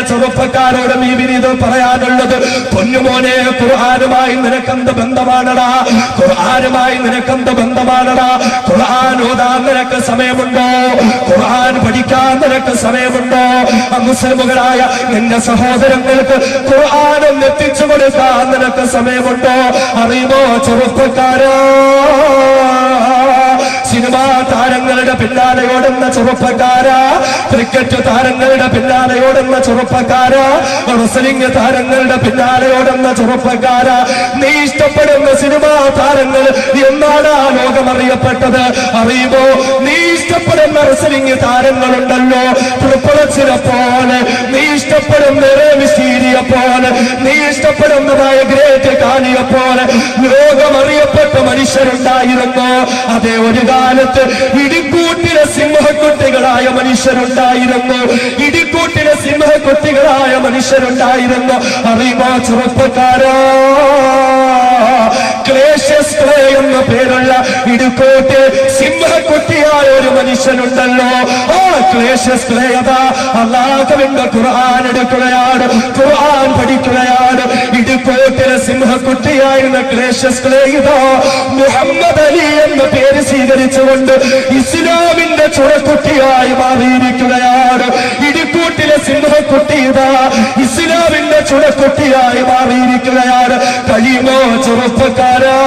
ചെറുപ്പക്കാരോട് ഈ വിനീതം പറയാനുള്ളത്, പൊന്നുമോനെ, ഖുർആനുമായി നിനക്കെന്ത് ബന്ധമാണടാ? ഖുർആനുമായി നിനക്കെന്ത് ബന്ധമാണടാ? ഖുർആൻ ഓതാൻ നിനക്ക് സമയമുണ്ടോ? ഖുർആൻ പഠിക്കാൻ നിനക്ക് സമയമുണ്ടോ? മുസ്ലിമുകളായ നിന്റെ സഹോദരങ്ങൾക്ക് ഖുർആൻ എത്തിച്ചു കൊടുക്കാൻ നിനക്ക് സമയമുണ്ടോ? അറിയുമോ ചെറുപ്പക്കാരാ? സിനിമാ താരങ്ങളുടെ പിന്നാലെ ഓടുന്ന ചെറുപ്പക്കാരാ, ക്രിക്കറ്റ് താരങ്ങളുടെ പിന്നാലെ ഓടുന്ന ചെറുപ്പക്കാരാ, റെസ്ലിംഗ് താരങ്ങളുടെ പിന്നാലെ ഓടുന്ന ചെറുപ്പക്കാരാ, നീ ഇഷ്ടപ്പെടുന്ന സിനിമാ താരങ്ങൾ എന്നാണ് ആ ലോകം അറിയപ്പെട്ടത്? അറിയുമോ? നീ ഇഷ്ടപ്പെടുന്ന റെസ്ലിംഗ് താരങ്ങളുണ്ടല്ലോ, ട്രിപ്പിളച്ചിനെ പോലെ, നീ ഇഷ്ടപ്പെടുന്ന മിസ്റ്റീരിയെ പോലെ, നീ ഇഷ്ടപ്പെടുന്നതായ ഗ്രേറ്റ് കാലിയെ പോലെ ലോകം അറിയപ്പെട്ട മനുഷ്യരുണ്ടായിരുന്നു. അതേ, ഒരു കാലത്ത് ഇടിക്കൂട്ടിലെ സിംഹക്കുട്ടികളായ മനുഷ്യരുണ്ടായിരുന്നു. ഇടിക്കൂട്ടിലെ സിംഹക്കുട്ടികളായ മനുഷ്യരുണ്ടായിരുന്നു. അറിയുമോ ചെറുപ്പക്കാരാ? ക്ലേഷ്യസ് ക്ലേ എന്ന പേരുള്ള ഇടുക്കോട്ട് സിംഹക്കുട്ടിയായ ഒരു മനുഷ്യനുണ്ടല്ലോ. ആ ക്ലേഷ്യസ് ക്ലേ അതാ അല്ലാഹുവിന്റെ ഖുർആൻ എടുക്കുകയാണ്, ഖുർആൻ പഠിക്കുകയാണ്. ഇടുക്കോട്ടിലെ സിംഹക്കുട്ടിയായിരുന്ന ക്ലേഷ്യസ് ക്ലേ ഇതാ മുഹമ്മദ് അലി എന്ന പേര് സ്വീകരിച്ചുകൊണ്ട് ഇസ്ലാമിന്റെ ചുരക്കുട്ടിയായി മാറിയിരിക്കുകയാണ്. ഇടുക്കൂട്ടിലെ സിംഹക്കുട്ടി ഇതാ ഇസ്ലാമിന്റെ ചുരക്കുട്ടിയായി മാറിയിരിക്കുകയാണ്. കഴിയുമോ ചെറുപ്പക്കാരാ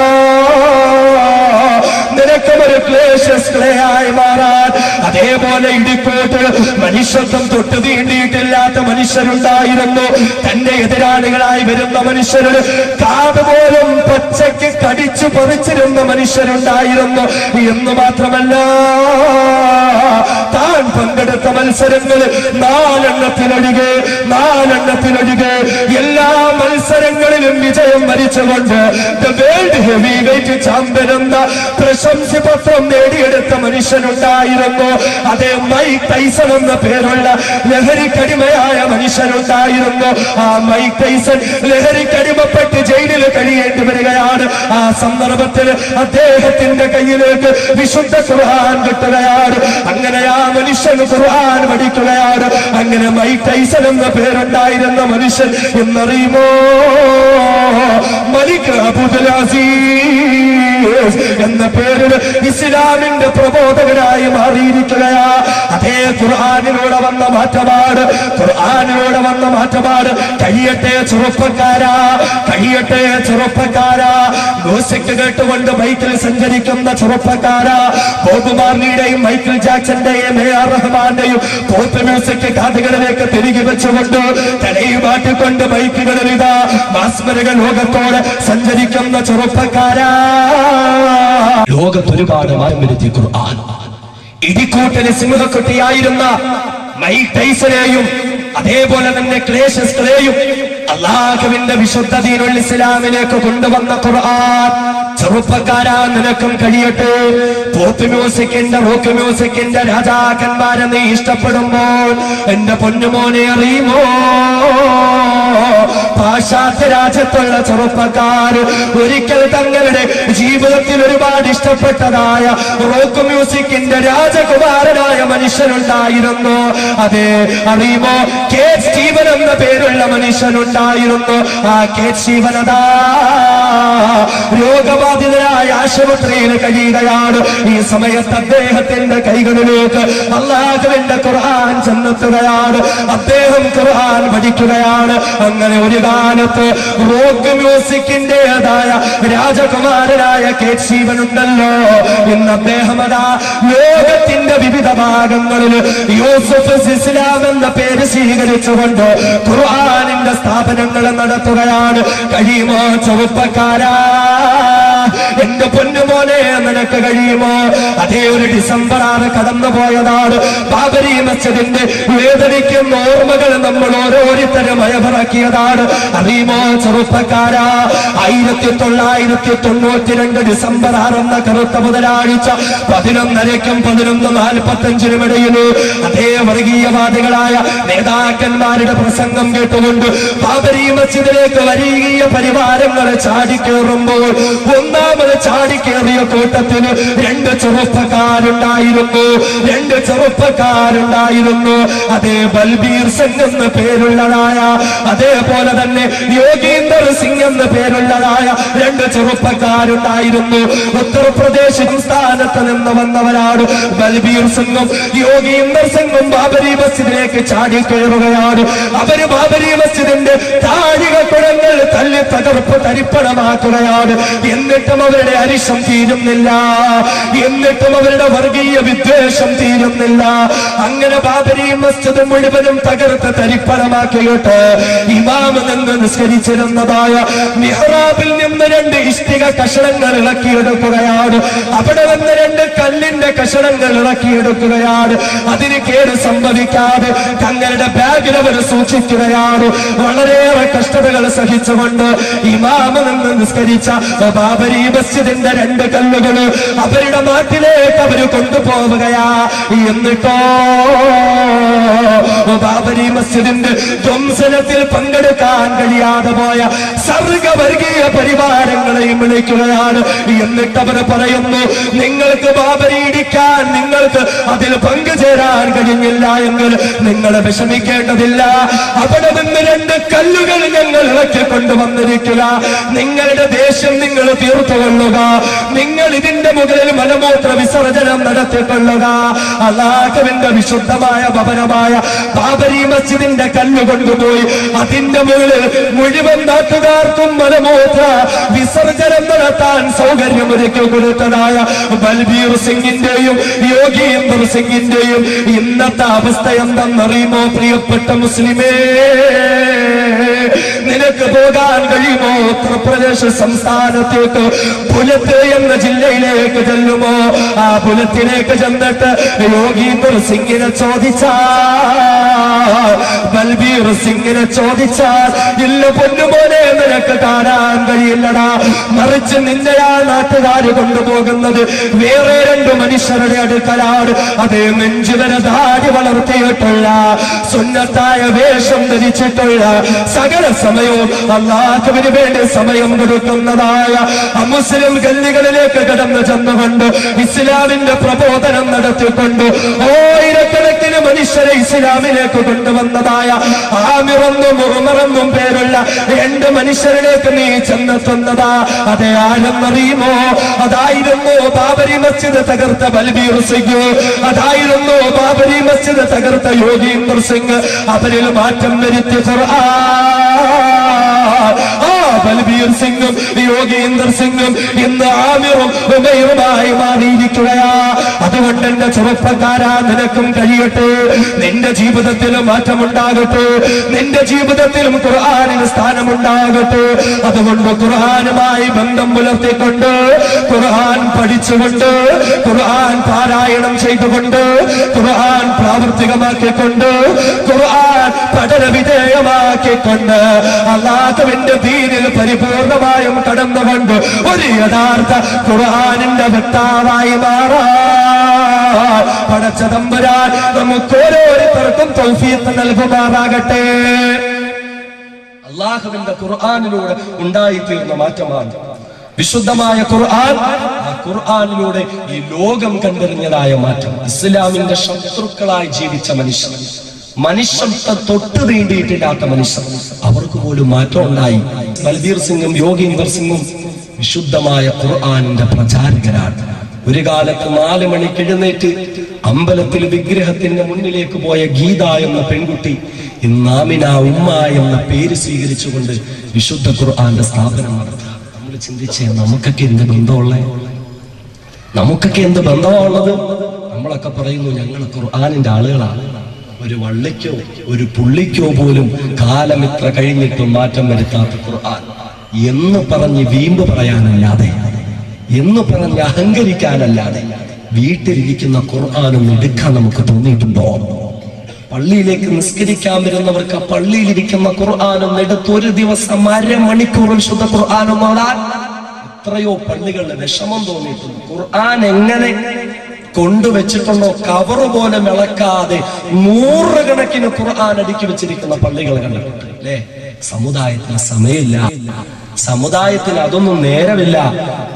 നിനക്കൊരു ക്ലേഷ്യസ് ക്ലേ ആയി മാറാൻ? അതേപോലെ ഇടിക്കോട്ട് മനുഷ്യത്വം തൊട്ട് തീണ്ടിയിട്ടില്ലാത്ത മനുഷ്യരുണ്ടായിരുന്നു. തന്റെ എതിരാളികളായി വരുന്ന മനുഷ്യരുടെ കാത് പോലും പച്ചയ്ക്ക് കടിച്ചു പറിച്ചിരുന്ന മനുഷ്യരുണ്ടായിരുന്നു. എന്ന് മാത്രമല്ല, താൻ പങ്കെടുത്ത മത്സരങ്ങൾ നാലെണ്ണത്തിലൊഴികെ എല്ലാ മത്സരങ്ങളിലും വിജയം വരിച്ചുകൊണ്ട് വേൾഡ് ഹെവി വെയിറ്റ് ചാമ്പ്യൻ എന്ന പ്രശംസ പത്രം നേടിയെടുത്ത മനുഷ്യനുണ്ടായിരുന്നു. അതേ, മൈക്ക് ടൈസൺ എന്ന പേരുള്ള ലഹരിക്കടിമയായ മനുഷ്യനുണ്ടായിരുന്നു. ആ മൈക്ക് ടൈസൺ ലഹരിക്കടിമപ്പെട്ട് ജയിലിൽ കഴിയേണ്ടി വരികയാണ്. ആ സന്ദർഭത്തിൽ അദ്ദേഹത്തിന്റെ കയ്യിലേക്ക് വിശുദ്ധ ഖുർആൻ കിട്ടുകയാണ്. അങ്ങനെ ആ മനുഷ്യൻ ഖുർആൻ പഠിക്കുകയാണ്. അങ്ങനെ മൈക്ക് ടൈസൺ എന്ന പേരുണ്ടായിരുന്ന മനുഷ്യൻ എന്നറിയുമോ? മലിക് അബ്ദുൽ അസീസ് എന്ന പേരിൽ ഇസ്ലാമിന്റെ പ്രബോധകനായി മാറിയിരിക്കുകയാ. അതേ, ഖുർആനിലൂടെ വന്ന മാറ്റമാണ്, ഖുർആനിലൂടെ വന്ന മാറ്റമാണ്. കഴിയട്ടെ ചെറുപ്പക്കാരാ, കഴിയട്ടെ ചെറുപ്പക്കാരാ. മ്യൂസിക് കേട്ടുകൊണ്ട് ബൈക്കിൽ സഞ്ചരിക്കുന്ന ചെറുപ്പക്കാരാ, ബോബ് മാർലിയുടെയും മൈക്കിൾ ജാക്സന്റെയും എ.ആർ. റഹ്മാന്റെയും പോപ്പ് മ്യൂസിക് കാതുകളിലേക്ക് തിരികെ വെച്ചുകൊണ്ട് തലയുമാട്ടിക്കൊണ്ട് ബൈക്കുകളിൽ ഇതാ മാസ്മരിക ലോകത്തോടെ സഞ്ചരിക്കുന്ന ചെറുപ്പക്കാരാ, ലോകത്തൊരുപാട് മാറ്റം വരുത്തി ഖുർആൻ. ഇടിക്കൂട്ടന് സിംഹക്കുട്ടിയായിരുന്ന മൈക്ക് ടൈസനെയും അതേപോലെ തന്നെ ക്ലേഷ്യസ് ക്ലേയും അല്ലാഹുവിന്റെ വിശുദ്ധ ദീനുൽ ഇസ്ലാമിലേക്ക് കൊണ്ടുവന്ന ഖുർആൻ. ചെറുപ്പക്കാരാ, നിനക്കും കഴിയട്ടെ. പോപ്പ് മ്യൂസിക്കിന്റെ റോക്ക് മ്യൂസിക്കിന്റെ രാജാക്കന്മാരെ നീ ഇഷ്ടപ്പെടുമ്പോൾ എന്റെ പൊന്നുമോനെ, അറിയുമോ? പാശ്ചാത്യ രാജ്യത്തുള്ള ചെറുപ്പക്കാർ ഒരിക്കൽ തങ്ങളുടെ ജീവിതത്തിൽ ഒരുപാട് ഇഷ്ടപ്പെട്ടതായ റോക്ക് മ്യൂസിക്കിന്റെ രാജകുമാരനായ മനുഷ്യനുണ്ടായിരുന്നു. അതെ, അറിയുമോ? കെ സ്റ്റീവൻ എന്ന പേരുള്ള മനുഷ്യനുണ്ടായിരുന്നു. ആ കെ സ്റ്റീവനതാ രോഗബാധിതരായ ആശുപത്രിയിൽ കഴിയുകയാണ്. ഈ സമയത്ത് അദ്ദേഹത്തിന്റെ കൈകളിലേക്ക് അല്ലാഹുവിന്റെ ഖുർആൻ ചെന്നെത്തുകയാണ്. അദ്ദേഹം ഖുർആൻ പഠിക്കുകയാണ്. അങ്ങനെ ഒരു കാലത്ത് റോക്ക് മ്യൂസിക്കിന്റേതായ രാജകുമാരനായ കെ സ്റ്റീവൻ ഉണ്ടല്ലോ, ഇന്ന് അദ്ദേഹം അതാ ലോകത്തിന്റെ വിവിധ ഭാഗങ്ങളിൽ യൂസുഫ് ഇസ്ലാം എന്ന പേര് സ്വീകരിച്ചുകൊണ്ട് ഖുർആനിന്റെ സ്ഥാപനങ്ങൾ നടത്തുകയാണ്. കഴിയുമോ ചെറുപ്പക്കാരാ? എന്റെ പൊന്നുമോനെ, നിനക്ക് കഴിയുമോ? അതേ, ഒരു ഡിസംബർ 6 കടന്നുപോയതാണ്. ബാബരി മസ്ജിദിന്റെ വേദനിക്കുന്ന ഓർമ്മകൾ നമ്മൾ ഓരോരുത്തരും അയവിറക്കിയതാണ്. അറിയുമോ ചെറുപ്പക്കാരാ? 1992 ഡിസംബർ 6 എന്ന കറുത്ത ബുധനാഴ്ച 11:00-ക്കും 11:45 ഇടയിൽ അതേ വർഗീയവാദികളായ നേതാക്കന്മാരുടെ പ്രസംഗം കേട്ടുകൊണ്ട് ബാബരി മസ്ജിദിലേക്ക് വർഗീയ പരിവാരങ്ങൾ ചാടിക്കേറുമ്പോൾ ഒന്നാം ഇമാമത് ചാടിക്കേറിയ കൂട്ടത്തിന് രണ്ട് ചെറുപ്പക്കാരുണ്ടായിരുന്നു. അതേ ബൽബീർ സിംഗ് എന്ന് പേരുള്ളതായ, അതേപോലെ തന്നെ യോഗീന്ദർ സിംഗ് എന്ന് പേരുള്ളതായ രണ്ട് ചെറുപ്പക്കാരുണ്ടായിരുന്നു. ഉത്തർപ്രദേശ് സംസ്ഥാനത്ത് നിന്ന് വന്നവരാണ് ബൽബീർ സിംഗും യോഗീന്ദർ സിംഗും. ബാബരി മസ്ജിദിലേക്ക് ചാടിക്കയറുകയാണ്. അവര് ബാബരി മസ്ജിദിന്റെ താഴികക്കുടങ്ങൾ തല്ലി തകർപ്പ് തരിപ്പണമാക്കുകയാണ്. എന്നിട്ടും അവരുടെ അരിശം തീരുന്നില്ല, എന്നിട്ടും അവരുടെ വർഗീയ വിദ്വേഷം തീരുന്നില്ല. അങ്ങനെ ബാബരി മസ്ജിദ് മുഴുവനും തകർത്ത് തരിപ്പണമാക്കിയിട്ട് ഇമാമ് നിന്ന് നിസ്കരിച്ചിരുന്നതായ മിഹ്റാബിൽ നിന്ന് രണ്ട് ഇഷ്ടിക കഷണങ്ങൾ ഇളക്കിയെടുക്കുകയാണ്. അവിടെ വന്ന് രണ്ട് കല്ലിന്റെ കഷണങ്ങൾ ഇളക്കിയെടുക്കുകയാണ്. അതിന് കേട് സംഭവിക്കാതെ തങ്ങളുടെ ബാഗിൽ അവർ സൂക്ഷിക്കുകയാണ്. വളരെയേറെ കഷ്ടതകൾ സഹിച്ചുകൊണ്ട് ഇമാമ് നിന്ന് നിസ്കരിച്ച ബാബരി മസ്ജിദിന്റെ രണ്ട് കല്ലുകൾ അവരുടെ നാട്ടിലേക്ക് അവർ കൊണ്ടുപോവുകയാ. എന്നിട്ടോ ബാബരി മസ്ജിദിന്റെ ധ്വംസനത്തിൽ പങ്കെടുക്കാൻ കഴിയാതെ പോയ സർഗവർഗീയ പരിവാരങ്ങളെയും വിളിക്കുകയാണ്. എന്നിട്ട് അവർ പറയുന്നു, നിങ്ങൾക്ക് ബാബരി ഇടിക്കാൻ, നിങ്ങൾക്ക് അതിൽ പങ്കുചേരാൻ കഴിഞ്ഞില്ല എങ്കിൽ നിങ്ങൾ വിഷമിക്കേണ്ടതില്ല. അവിടെ നിന്ന് രണ്ട് കല്ലുകൾ ഞങ്ങൾ ഇളക്കി കൊണ്ടുവന്നിരിക്കുക. നിങ്ങളുടെ ദേഷ്യം നിങ്ങൾ തീർത്തുകൊള്ളുക. നിങ്ങൾ ഇതിന്റെ മുകളിൽ മലമൂത്ര വിസർജനം നടത്തിക്കൊള്ളുക. അല്ലാഹുവിന്റെ വിശുദ്ധമായ ഭവനമായ ബാബരി മസ്ജിദിന്റെ കല്ല് കൊണ്ടുപോയി അതിന്റെ മുകളിൽ മുഴുവൻ നാട്ടുകാർക്കും മലമൂത്ര വിസർജനം നടത്താൻ സൗകര്യമൊരുക്കി കൊടുത്തതായ ബൽബീർ സിംഗിന്റെയും യോഗീന്ദർ സിംഗിന്റെയും ഇന്നത്തെ അവസ്ഥ എന്തെന്നറിയുമോ പ്രിയപ്പെട്ട മുസ്ലിമേ? നിനക്ക് പോകാൻ കഴിയുമോ ഉത്തർപ്രദേശ് സംസ്ഥാനത്തേക്ക്? പുലത്ത് എന്ന ജില്ലയിലേക്ക് ചെല്ലുമോ? ആ പുലത്തിലേക്ക് ചെന്നിട്ട് യോഗീന്ദർ സിംഗിനെ ചോദിച്ചാൽ, ബൽബീർ സിംഗിനെ ചോദിച്ചാൽ, ഇല്ല പൊന്നുപോലെ നിനക്ക് കാണാൻ കഴിയില്ലടാ. മറിച്ച് നിന്നെ ആ നാട്ടുകാര് കൊണ്ടുപോകുന്നത് വേറെ രണ്ട് മനുഷ്യരുടെ അടുക്കലാണ്. അതേ നെഞ്ചുവരെ ദാടി വളർത്തിയിട്ടുള്ള, സുന്നത്തായ വേഷം ധരിച്ചിട്ടുള്ള, സകല സമയവും അല്ലാഹുവിന് വേണ്ടി സമയം കൊടുക്കുന്നതായ അമുസ്ലിം ഗല്ലികളിലേക്ക് കടന്നു ചെന്നുകൊണ്ട് ഇസ്ലാമിന്റെ പ്രബോധനം നടത്തിക്കൊണ്ട് ആയിരക്കണക്കിന് മനുഷ്യരെ ഇസ്ലാമിലേക്ക് കൊണ്ടുവന്നതായ ആമിറെന്നും ഉമറെന്നും പേരുള്ള രണ്ട് മനുഷ്യരിലേക്ക് നീ ചെന്നെത്തുന്നതാ. അതേ ആരെന്നറിയുമോ? അതായിരുന്നു ബാബരി മസ്ജിദ് തകർത്ത ബൽബീർ സിംഗ്, അതായിരുന്നു ബാബരി മസ്ജിദ് തകർത്ത യോഗീന്ദർ സിംഗ്. അവരിൽ മാറ്റം വരുത്തി ബൽബീർ സിംഗും യോഗീന്ദർ സിംഗും ഇന്ന് ആമിറും ഉമൈറുമായി മാറിയിരിക്കുകയാ. അതുകൊണ്ട് എന്റെ ചെറുപ്പക്കാരാ, നിനക്കും കഴിയട്ടെ, നിന്റെ ജീവിതത്തിലും മാറ്റമുണ്ടാകട്ടെ, നിന്റെ ജീവിതത്തിലും ഖുർആനിന് സ്ഥാനമുണ്ടാകട്ടെ. അതുകൊണ്ട് ഖുർആനുമായി ബന്ധം പുലർത്തിക്കൊണ്ട്, ഖുർആൻ പഠിച്ചുകൊണ്ട്, ഖുർആൻ പാരായണം ചെയ്തുകൊണ്ട്, ഖുർആൻ പ്രാവർത്തികമാക്കിക്കൊണ്ട്, ഖുർആൻ പഠന വിധേയമാക്കിക്കൊണ്ട് അല്ലാഹുവിന്റെ ദീനിൽ പരിപൂർണമായും കടന്നുകൊണ്ട് ഒരു യഥാർത്ഥ ഖുർആനിന്റെ വക്താവായി മാറാൻ പടച്ച തമ്പുരാൻ നമുക്ക് ഓരോരുത്തർക്കും തൗഫീഖ് നൽകുമാറാകട്ടെ. അല്ലാഹുവിന്റെ ഖുർആനിലൂടെ ഉണ്ടായിത്തീർന്ന മാറ്റമാണ് വിശുദ്ധമായ ഖുർആൻ. ആ ഖുർആനിലൂടെ ഈ ലോകം കണ്ടെറിഞ്ഞതായ മാറ്റം. ഇസ്ലാമിന്റെ ശത്രുക്കളായി ജീവിച്ച മനുഷ്യർ, മനുഷ്യത്തെ തൊട്ട് തീണ്ടിയിട്ടില്ലാത്ത മനുഷ്യർ, അവർക്ക് പോലും മാറ്റം ഉണ്ടായി. ബൽബീർ സിംഗും യോഗീന്ദർ സിംഗും വിശുദ്ധമായ ഖുർആനിന്റെ പ്രചാരകരാണ്. ഒരു കാലത്ത് 4 മണിക്ക് എഴുന്നേറ്റ് അമ്പലത്തിൽ വിഗ്രഹത്തിന്റെ മുന്നിലേക്ക് പോയ ഗീത എന്ന പെൺകുട്ടി ഇന്ന് ആമിന ഉമ്മ എന്ന പേര് സ്വീകരിച്ചുകൊണ്ട് വിശുദ്ധ ഖുർആന്റെ സ്ഥാപനം നടത്തുക. നമ്മൾ ചിന്തിച്ചേ, നമുക്കൊക്കെ എന്ത് ബന്ധമുള്ളേ? നമുക്കൊക്കെ എന്ത് ബന്ധമാണുള്ളത്? നമ്മളൊക്കെ പറയുന്നു ഞങ്ങൾ ഖുർആനിന്റെ ആളുകളാണ്. ഒരു വള്ളിക്കോ ഒരു പുള്ളിക്കോ പോലും കാലം ഇത്ര കഴിഞ്ഞിട്ടും മാറ്റം വരുത്താത്ത ഖുർആൻ എന്ന് പറഞ്ഞ് വീമ്പ് പറയാനല്ലാതെ, എന്ന് പറഞ്ഞ് അഹങ്കരിക്കാനല്ലാതെ വീട്ടിലിരിക്കുന്ന ഖുർആനും എടുക്കാൻ നമുക്ക് തോന്നിയിട്ടുണ്ടോ? പള്ളിയിലേക്ക് നിസ്കരിക്കാൻ വരുന്നവർക്ക് ആ പള്ളിയിലിരിക്കുന്ന ഖുർആനും എടുത്ത് ഒരു ദിവസം 1/2 മണിക്കൂറിൽ ശുദ്ധ ഖുർആനും ഓടാൻ എത്രയോ പള്ളികളിൽ വിഷമം തോന്നിയിട്ടുണ്ട്. ഖുർആൻ എങ്ങനെ കൊണ്ടുവച്ചിട്ടുണ്ടോ കവറ് പോലെ മിളക്കാതെ 100 കണക്കിന് ഖുർആൻ അടുക്കി വെച്ചിരിക്കുന്ന പള്ളികൾ കണ്ടിട്ടുണ്ട് അല്ലേ? സമുദായത്തിന് സമയമില്ല, സമുദായത്തിന് അതൊന്നും നേരമില്ല.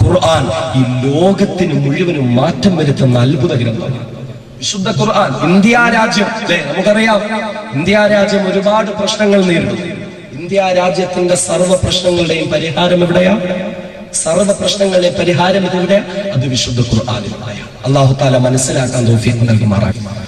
ഖുർആൻ ഈ ലോകത്തിന് മുഴുവനും മാറ്റം വരുത്തുന്ന അത്ഭുത ഗ്രന്ഥമാണ് വിശുദ്ധ ഖുർആൻ. ഇന്ത്യ രാജ്യം അല്ലേ, നമുക്കറിയാം ഇന്ത്യ രാജ്യം ഒരുപാട് പ്രശ്നങ്ങൾ നേരിടുന്നു. ഇന്ത്യ രാജ്യത്തിന്റെ സർവ്വ പ്രശ്നങ്ങളുടെയും പരിഹാരം എവിടെയാ? സർവ്വ പ്രശ്നങ്ങളുടെയും പരിഹാരം എവിടെ? അത് വിശുദ്ധ ഖുർആനിലൂടെയാണ്. അല്ലാഹു തആല മനസ്സിലാക്കാൻ തൗഫീഖ് നൽകുമാറാകട്ടെ.